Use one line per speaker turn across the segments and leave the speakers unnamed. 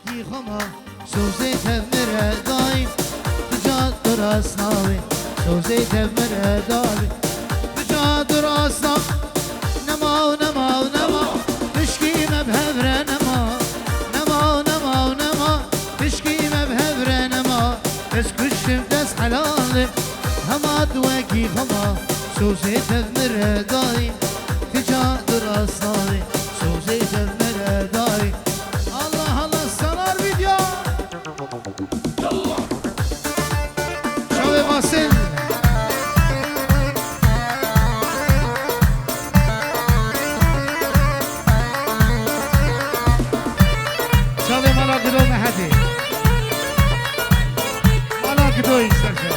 وکی خما سوزی تمره دایم بجا درست ناوی سوزی تمره دایم بجا درست نما نما نما تشکی مبهبره نما نما نما نما تشکی مبهبره نما بس کشم دست حلاله همات وکی خما سوزي تذمر داري تجادر أصاري سوزي تذمر داري الله الله السلام فيديو شوي ماسل شوي مالا قدو محدي مالا قدو يسترشو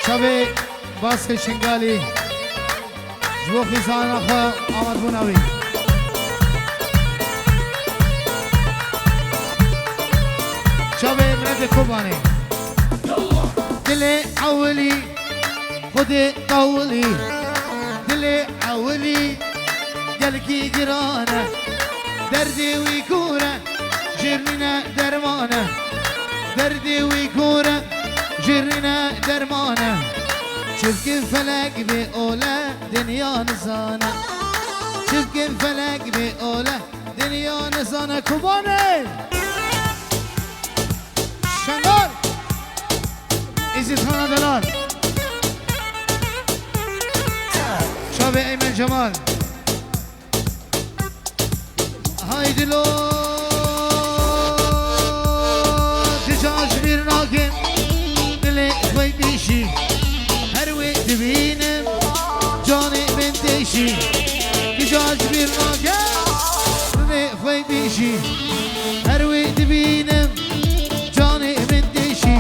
شبه باس شنگالی جوو خیزان آخوا آمد بوناوی شبه مرد کوبانی دل اولی خود قولی دل اولی گلکی گرانه دردی وی کوره جرنینه درمانه دردی وی کوره جرنا درمانه شفكن فلك بأولى دنيا نزانه شفكن فلك بأولى دنيا نزانه كوباني شنغال إزيد خانة دلال شابي أيمن جمال هاي دلو تجاج بير ناكن خوي بيشي هروي تبينم جاني من تيشي كجاج بيرناكا خوي بيشي هروي تبينم جاني من تيشي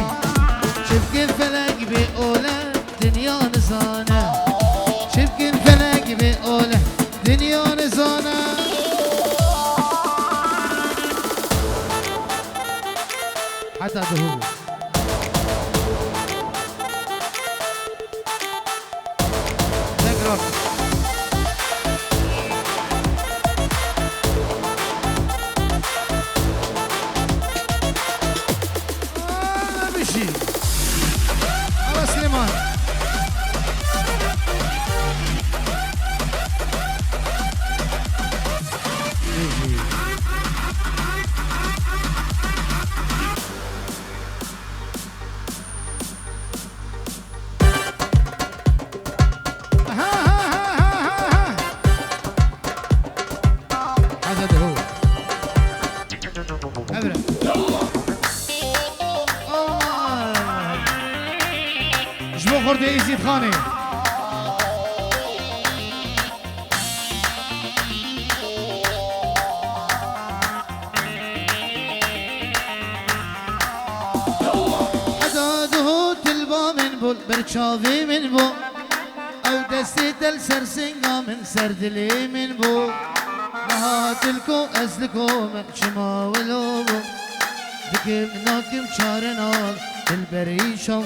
شفكن فلك بأولى دنيا نزانة شفكن فلك بأولى دنيا نزانة حتى دهور بشي على سليمان خورده ایزید خانه اداده تلبا من بول برچاوی من بو او دستی دل سرسنگا من سردلی من بو نهاتلکو ازلکو من شما ولو بو دکم ناکم چارنال دل بریشم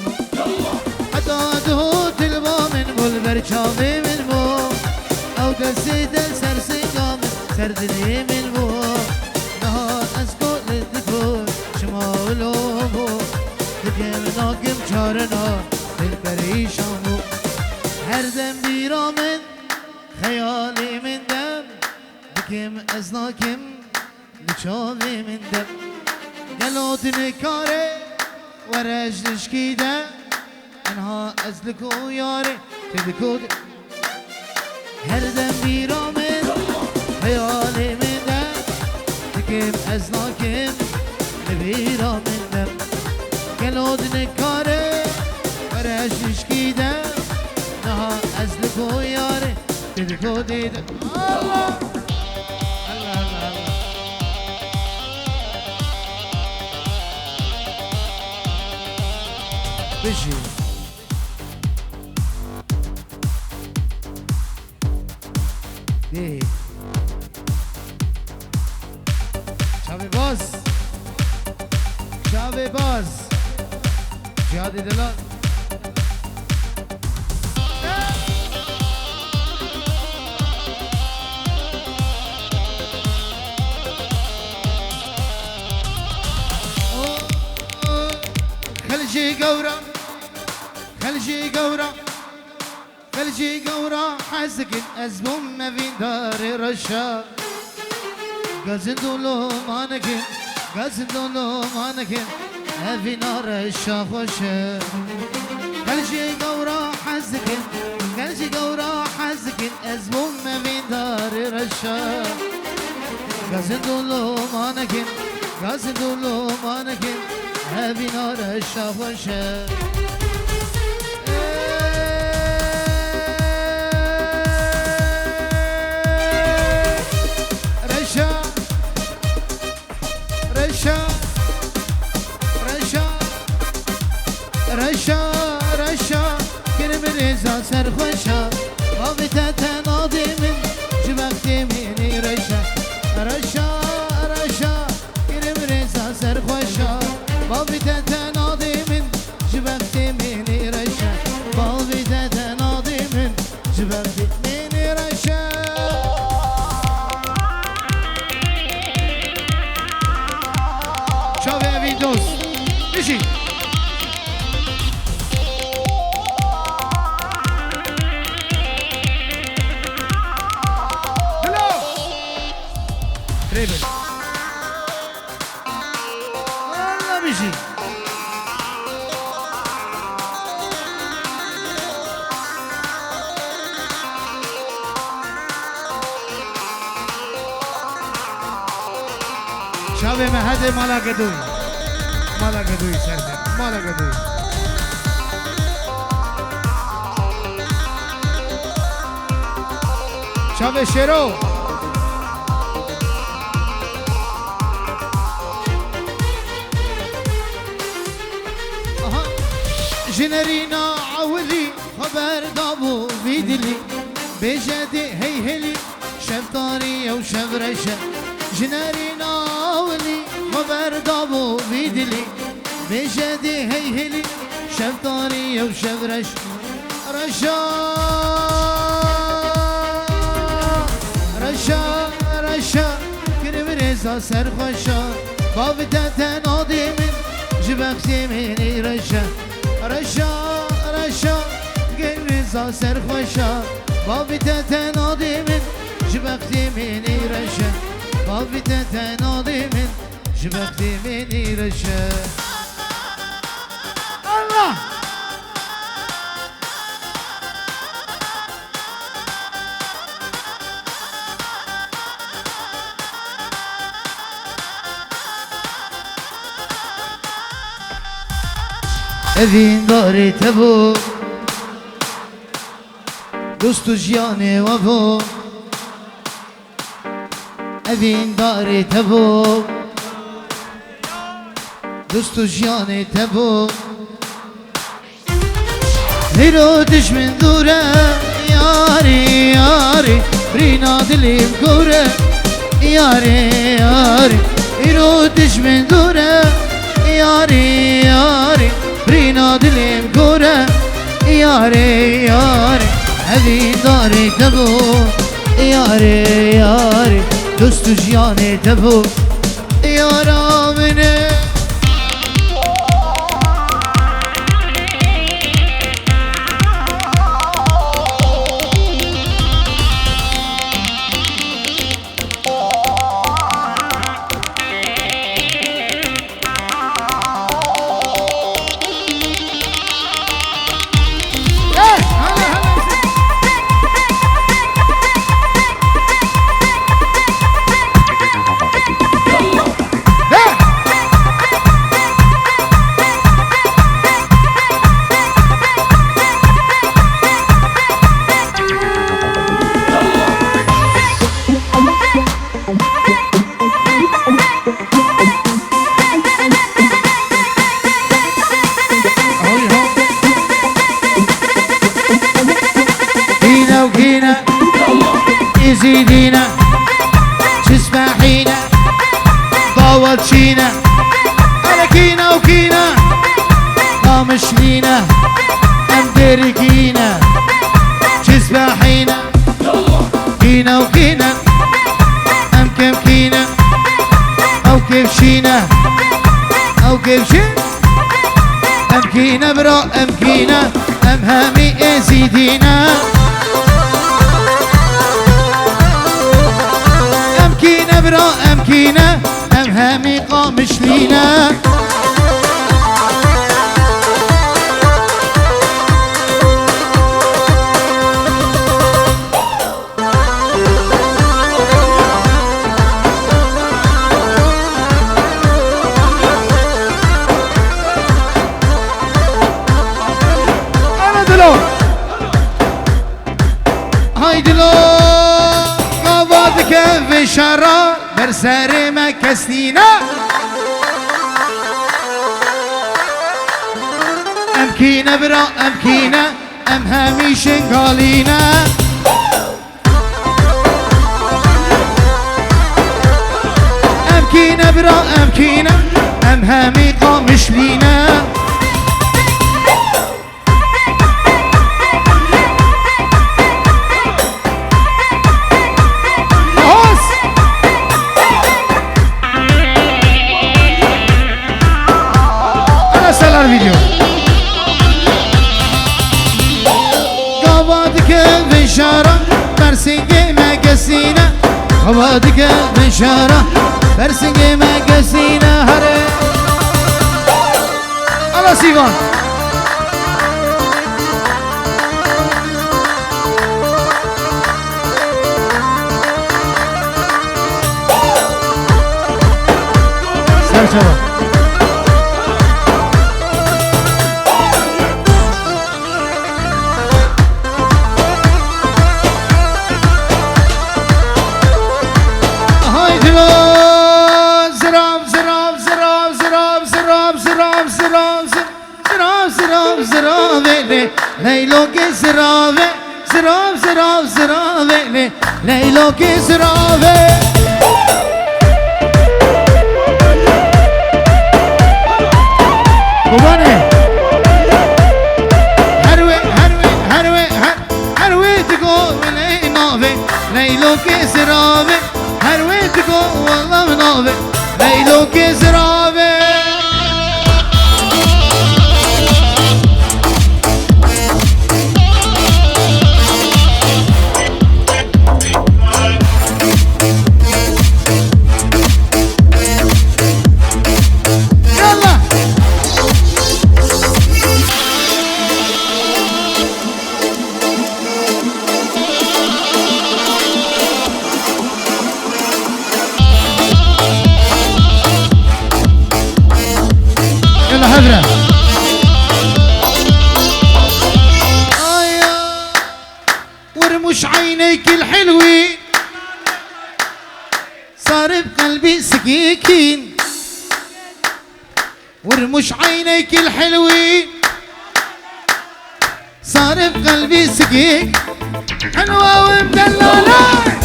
داده تلبا من بول برچاوی من بو او دستی دل سرسنگا من سردلی من بو نهات از کل دکو شما ولو بو دکم ناکم چارنا دل پریشان بو هر دم بیرا من خیالی من دم دکم از ناکم نچاوی من دم گلو دنکاره ورجلش کیدم انها ازلكو ياري تذكو هر دم بيرا من خيالي من دم تكم ازناكم نبيرا من دم قلود نكاري ورشش كيدم انها ازلكو ياري تذكو ديدم الله الله الله بشي شابي باز شابي باز جهادي دلال خلجي قورا خلجي قورا حزك أزبوم ما في دار رشا قزندولو مانكين قزندولو مانكين هذي نار الشاخوشة خلجي قورا حزك خلجي قورا حزك أزبوم ما في دار رشا قزندولو مانكين قزندولو مانكين هذي نار الشاخوشة رشا رشا كرم رزا سرخوشا بابتا تناضي من جبكتي مني رشا رشا رشا كرم رزا سرخوشا بابتا تناضي من جبكتي مني رشا بابتا تناضي من جبكتي مني رشا شوفي يا فيدوس مشي والله بيجي شابه ما هذا مالا قدوي مالا قدوي سردن مالا قدوي شابه شيرو جنرينا عولي خبر دابو بيدلي بجدي هيهلي شفتاري او شفرشة جنرينا عولي خبر دابو بيدلي بجدي هيهلي شفتاري او شفرشة رشا رشا رشا كرم رزا سرخوشا بابتا تناضي من جبكتي مني رشا رشا رشا قل رزا سرخوشا بابتا تناضي من جبكتي مني رشا بابتا تناضي من جبكتي مني رشا الله evin dare tebo dostu jiyane wabo evin dare tebo dostu jiyane tebo hero düşmen dure yari yari brina dilim kore yari yari hero düşmen dure yari yari برينا دلم كورة ياري ياري هذي داري تبو ياري ياري دوست جياني تبو يارا مني يزيدينا تسمحينا ضاوتشينا على كينا وكينا قامش لينا امدركينا تسمحينا كينا وكينا ام كم كينا او كيف شينا او كيف شين ام كينا برا ام كينا ام همي ازيدينا امكينا برا امكينا ام همي قامش لينا هايدي لو قابضك في شرا برساري ما كسنينا امكينا برا امكينا ام همي شنقالينا امكينا برا امكينا ام همي قامش لينا الفيديو قابضك بشارة برسنجي مقسينا قابضك بشارة برسنجي مقسينا هري الله سيفان سر شباب ليلو کے زراوے زراو زراو زراوے ليلو کے زراوے قبانے هروي هروي هروي هروي تقو نوفي ليلو کے زراوے هروي تقو والله نوفي ليلو کے زراوے هذرة ورمش عينيك الحلوين صار بقلبي سكيكين ورمش عينيك الحلوين صار بقلبي سكيك حلوة ومدللة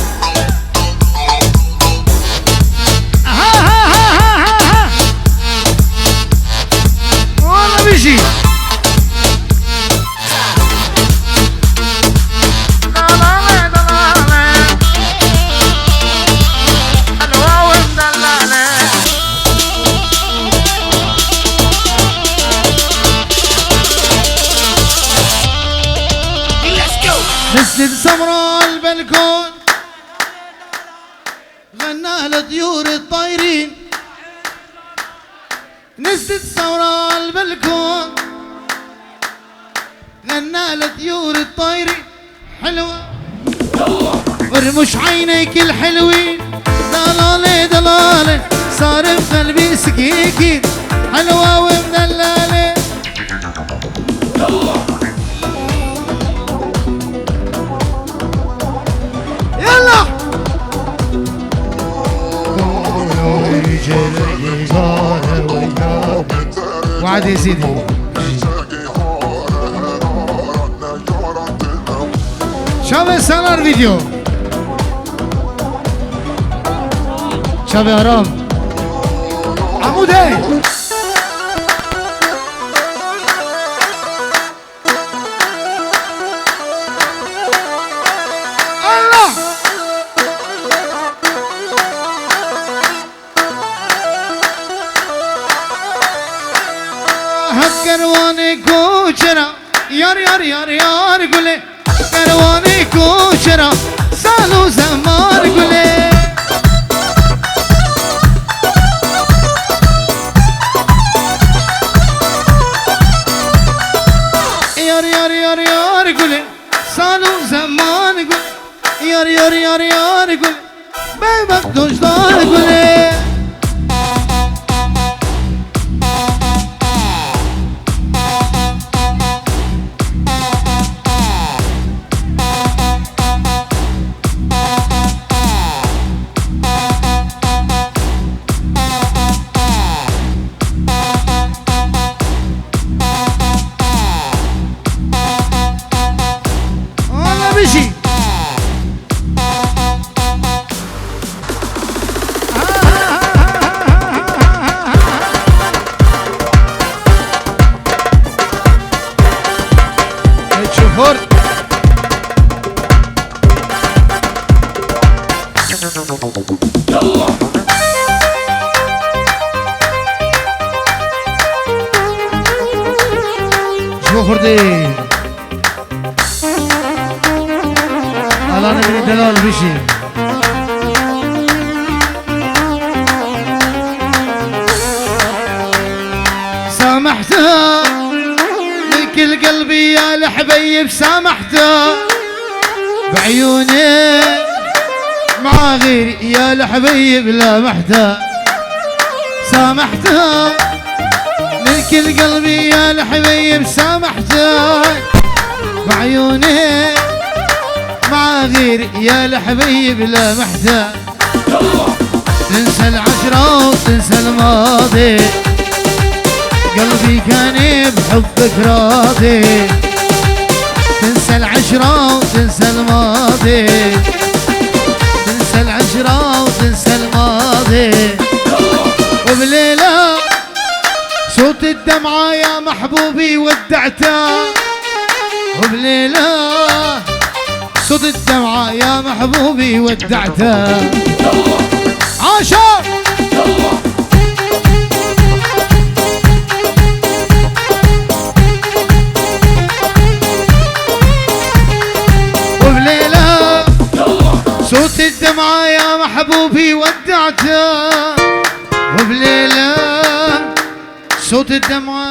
بيجي نزلت سمراء البلكون غنى لطيور الطايرين نزلت سمراء البلكون غنى لطيور الطايرين حلوة ورمش عينيك الحلوين دلالي دلالي صار بقلبي سكيكين حلوة ومدلالي يلا وعد يا سيدي شاف سالار فيديو شاف حرام عمود هاي الله هكرواني كوچرا يار يار يار يار قولي كرواني كوشرة سالو زمار قولي يار يار يار يار قولي سالو زمان قولي يار يار يار يار قولي بيبك دوشدار قولي شو خردي انا من دلال بشي سامحتها من كل قلبي يا الحبيب سامحتها بعيوني مع غيري يا الحبيب لامحتها سامحتها من كل قلبي يا الحبيب سامحتها بعيوني مع غيري يا الحبيب لامحتها تنسى العشرة وتنسى الماضي قلبي كان بحبك راضي تنسى العشرة وتنسى الماضي تنسى العشرة وتنسى الماضي وبليلة صوت الدمعة يا محبوبي ودعتها وبليلة صوت الدمعة يا محبوبي ودعتها عاشر وبليلة صوت الدمعة يا محبوبي ودعتها وبليلة صوت الدمعة